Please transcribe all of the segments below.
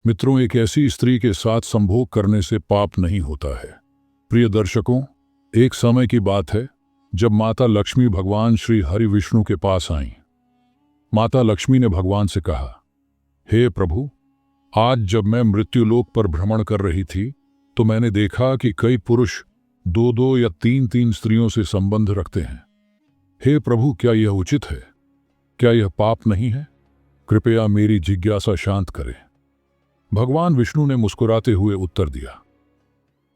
मित्रों, एक ऐसी स्त्री के साथ संभोग करने से पाप नहीं होता है। प्रिय दर्शकों, एक समय की बात है जब माता लक्ष्मी भगवान श्री हरि विष्णु के पास आईं। माता लक्ष्मी ने भगवान से कहा, हे प्रभु, आज जब मैं मृत्युलोक पर भ्रमण कर रही थी तो मैंने देखा कि कई पुरुष दो दो या तीन तीन स्त्रियों से संबंध रखते हैं। हे प्रभु, क्या यह उचित है? क्या यह पाप नहीं है? कृपया मेरी जिज्ञासा शांत करें। भगवान विष्णु ने मुस्कुराते हुए उत्तर दिया,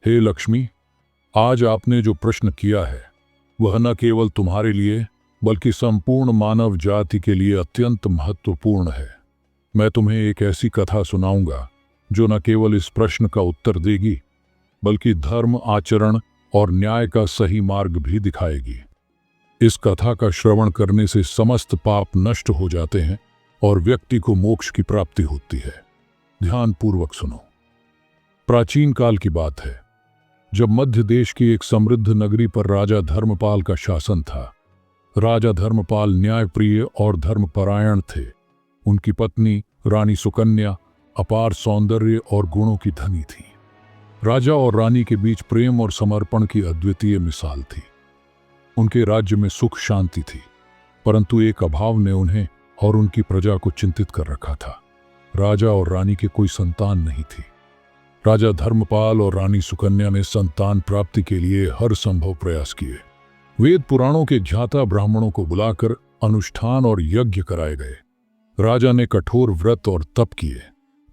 हे लक्ष्मी, आज आपने जो प्रश्न किया है वह न केवल तुम्हारे लिए बल्कि संपूर्ण मानव जाति के लिए अत्यंत महत्वपूर्ण है। मैं तुम्हें एक ऐसी कथा सुनाऊंगा जो न केवल इस प्रश्न का उत्तर देगी बल्कि धर्म, आचरण और न्याय का सही मार्ग भी दिखाएगी। इस कथा का श्रवण करने से समस्त पाप नष्ट हो जाते हैं और व्यक्ति को मोक्ष की प्राप्ति होती है। ध्यानपूर्वक सुनो। प्राचीन काल की बात है जब मध्य देश की एक समृद्ध नगरी पर राजा धर्मपाल का शासन था। राजा धर्मपाल न्यायप्रिय और धर्मपरायण थे। उनकी पत्नी रानी सुकन्या अपार सौंदर्य और गुणों की धनी थी। राजा और रानी के बीच प्रेम और समर्पण की अद्वितीय मिसाल थी। उनके राज्य में सुख शांति थी, परंतु एक अभाव ने उन्हें और उनकी प्रजा को चिंतित कर रखा था। राजा और रानी के कोई संतान नहीं थी। राजा धर्मपाल और रानी सुकन्या ने संतान प्राप्ति के लिए हर संभव प्रयास किए। वेद पुराणों के ज्ञाता ब्राह्मणों को बुलाकर अनुष्ठान और यज्ञ कराए गए। राजा ने कठोर व्रत और तप किए,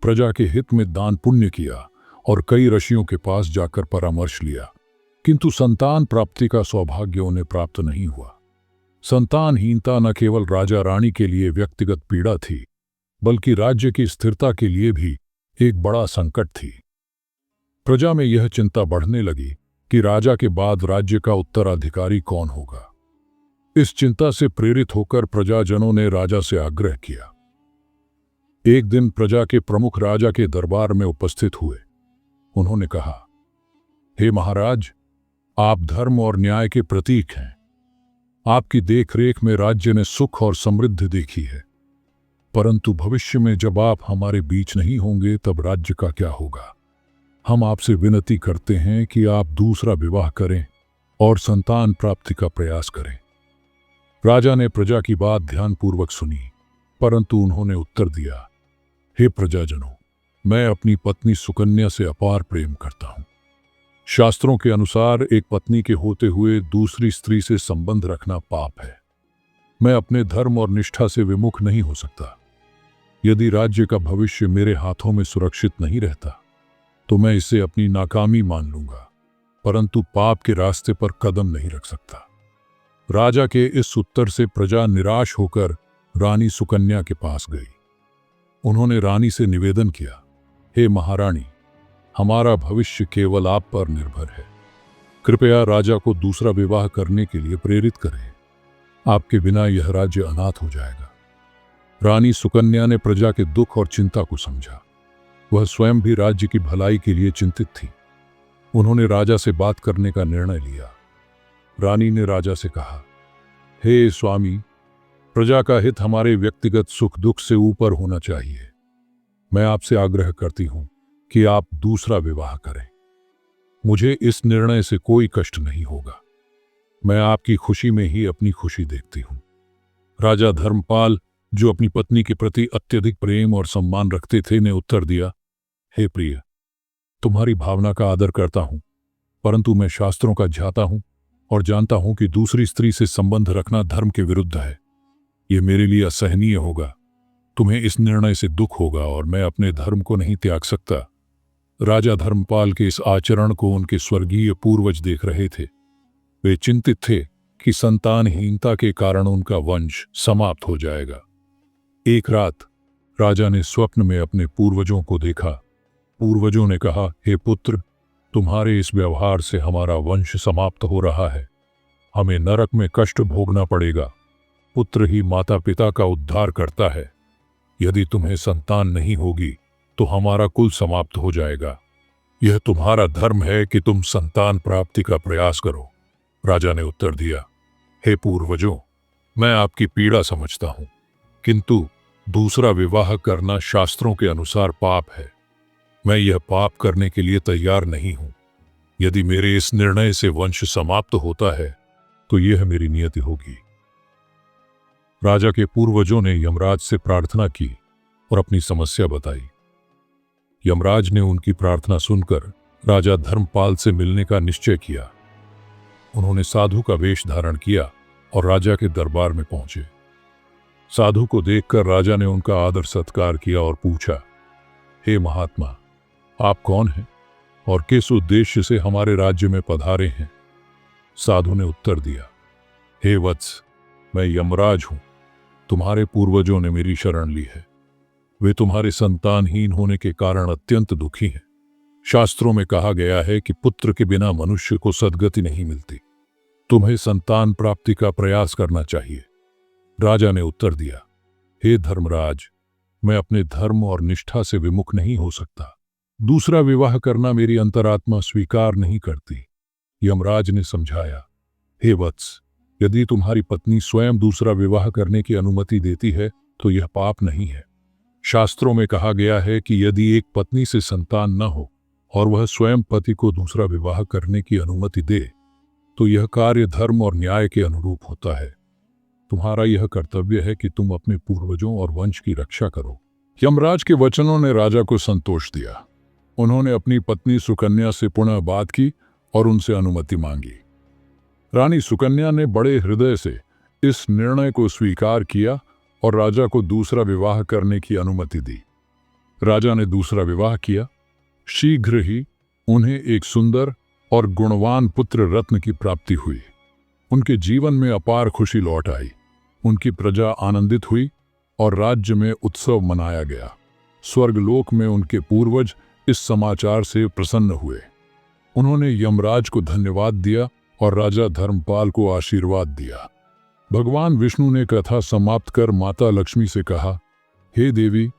प्रजा के हित में दान पुण्य किया और कई ऋषियों के पास जाकर परामर्श लिया, किंतु संतान प्राप्ति का सौभाग्य उन्हें प्राप्त नहीं हुआ। संतानहीनता न केवल राजा रानी के लिए व्यक्तिगत पीड़ा थी बल्कि राज्य की स्थिरता के लिए भी एक बड़ा संकट थी। प्रजा में यह चिंता बढ़ने लगी कि राजा के बाद राज्य का उत्तराधिकारी कौन होगा। इस चिंता से प्रेरित होकर प्रजाजनों ने राजा से आग्रह किया। एक दिन प्रजा के प्रमुख राजा के दरबार में उपस्थित हुए। उन्होंने कहा, हे महाराज, आप धर्म और न्याय के प्रतीक हैं। आपकी देखरेख में राज्य ने सुख और समृद्धि देखी है, परंतु भविष्य में जब आप हमारे बीच नहीं होंगे तब राज्य का क्या होगा। हम आपसे विनती करते हैं कि आप दूसरा विवाह करें और संतान प्राप्ति का प्रयास करें। राजा ने प्रजा की बात ध्यानपूर्वक सुनी, परंतु उन्होंने उत्तर दिया, हे प्रजाजनों, मैं अपनी पत्नी सुकन्या से अपार प्रेम करता हूं। शास्त्रों के अनुसार एक पत्नी के होते हुए दूसरी स्त्री से संबंध रखना पाप है। मैं अपने धर्म और निष्ठा से विमुख नहीं हो सकता। यदि राज्य का भविष्य मेरे हाथों में सुरक्षित नहीं रहता तो मैं इसे अपनी नाकामी मान लूंगा, परंतु पाप के रास्ते पर कदम नहीं रख सकता। राजा के इस उत्तर से प्रजा निराश होकर रानी सुकन्या के पास गई। उन्होंने रानी से निवेदन किया, हे महारानी, हमारा भविष्य केवल आप पर निर्भर है। कृपया राजा को दूसरा विवाह करने के लिए प्रेरित करें। आपके बिना यह राज्य अनाथ हो जाएगा। रानी सुकन्या ने प्रजा के दुख और चिंता को समझा। वह स्वयं भी राज्य की भलाई के लिए चिंतित थी। उन्होंने राजा से बात करने का निर्णय लिया। रानी ने राजा से कहा, हे स्वामी, प्रजा का हित हमारे व्यक्तिगत सुख दुख से ऊपर होना चाहिए। मैं आपसे आग्रह करती हूं कि आप दूसरा विवाह करें। मुझे इस निर्णय से कोई कष्ट नहीं होगा। मैं आपकी खुशी में ही अपनी खुशी देखती हूं। राजा धर्मपाल, जो अपनी पत्नी के प्रति अत्यधिक प्रेम और सम्मान रखते थे, ने उत्तर दिया, हे प्रिय, तुम्हारी भावना का आदर करता हूं, परंतु मैं शास्त्रों का ज्ञाता हूं और जानता हूं कि दूसरी स्त्री से संबंध रखना धर्म के विरुद्ध है। यह मेरे लिए असहनीय होगा। तुम्हें इस निर्णय से दुख होगा और मैं अपने धर्म को नहीं त्याग सकता। राजा धर्मपाल के इस आचरण को उनके स्वर्गीय पूर्वज देख रहे थे। वे चिंतित थे कि संतानहीनता के कारण उनका वंश समाप्त हो जाएगा। एक रात राजा ने स्वप्न में अपने पूर्वजों को देखा। पूर्वजों ने कहा, हे पुत्र, तुम्हारे इस व्यवहार से हमारा वंश समाप्त हो रहा है। हमें नरक में कष्ट भोगना पड़ेगा। पुत्र ही माता पिता का उद्धार करता है। यदि तुम्हें संतान नहीं होगी तो हमारा कुल समाप्त हो जाएगा। यह तुम्हारा धर्म है कि तुम संतान प्राप्ति का प्रयास करो। राजा ने उत्तर दिया, हे पूर्वजों, मैं आपकी पीड़ा समझता हूं, किंतु दूसरा विवाह करना शास्त्रों के अनुसार पाप है। मैं यह पाप करने के लिए तैयार नहीं हूं। यदि मेरे इस निर्णय से वंश समाप्त होता है तो यह मेरी नियति होगी। राजा के पूर्वजों ने यमराज से प्रार्थना की और अपनी समस्या बताई। यमराज ने उनकी प्रार्थना सुनकर राजा धर्मपाल से मिलने का निश्चय किया। उन्होंने साधु का वेश धारण किया और राजा के दरबार में पहुंचे। साधु को देखकर राजा ने उनका आदर सत्कार किया और पूछा, हे महात्मा, आप कौन हैं और किस उद्देश्य से हमारे राज्य में पधारे हैं? साधु ने उत्तर दिया, हे वत्स, मैं यमराज हूं। तुम्हारे पूर्वजों ने मेरी शरण ली है। वे तुम्हारे संतानहीन होने के कारण अत्यंत दुखी हैं। शास्त्रों में कहा गया है कि पुत्र के बिना मनुष्य को सद्गति नहीं मिलती। तुम्हें संतान प्राप्ति का प्रयास करना चाहिए। राजा ने उत्तर दिया, हे धर्मराज, मैं अपने धर्म और निष्ठा से विमुख नहीं हो सकता। दूसरा विवाह करना मेरी अंतरात्मा स्वीकार नहीं करती। यमराज ने समझाया, हे वत्स, यदि तुम्हारी पत्नी स्वयं दूसरा विवाह करने की अनुमति देती है तो यह पाप नहीं है। शास्त्रों में कहा गया है कि यदि एक पत्नी से संतान न हो और वह स्वयं पति को दूसरा विवाह करने की अनुमति दे तो यह कार्य धर्म और न्याय के अनुरूप होता है। तुम्हारा यह कर्तव्य है कि तुम अपने पूर्वजों और वंश की रक्षा करो। यमराज के वचनों ने राजा को संतोष दिया। उन्होंने अपनी पत्नी सुकन्या से पुनः बात की और उनसे अनुमति मांगी। रानी सुकन्या ने बड़े हृदय से इस निर्णय को स्वीकार किया और राजा को दूसरा विवाह करने की अनुमति दी। राजा ने दूसरा विवाह किया। शीघ्र ही उन्हें एक सुंदर और गुणवान पुत्र रत्न की प्राप्ति हुई। उनके जीवन में अपार खुशी लौट आई। उनकी प्रजा आनंदित हुई और राज्य में उत्सव मनाया गया। स्वर्गलोक में उनके पूर्वज इस समाचार से प्रसन्न हुए। उन्होंने यमराज को धन्यवाद दिया और राजा धर्मपाल को आशीर्वाद दिया। भगवान विष्णु ने कथा समाप्त कर माता लक्ष्मी से कहा, हे देवी,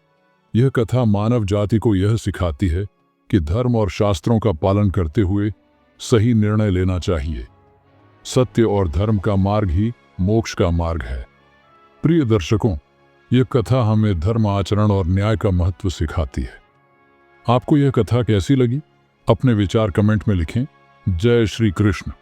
यह कथा मानव जाति को यह सिखाती है कि धर्म और शास्त्रों का पालन करते हुए सही निर्णय लेना चाहिए। सत्य और धर्म का मार्ग ही मोक्ष का मार्ग है। प्रिय दर्शकों, यह कथा हमें धर्म आचरण और न्याय का महत्व सिखाती है। आपको यह कथा कैसी लगी? अपने विचार कमेंट में लिखें। जय श्री कृष्ण।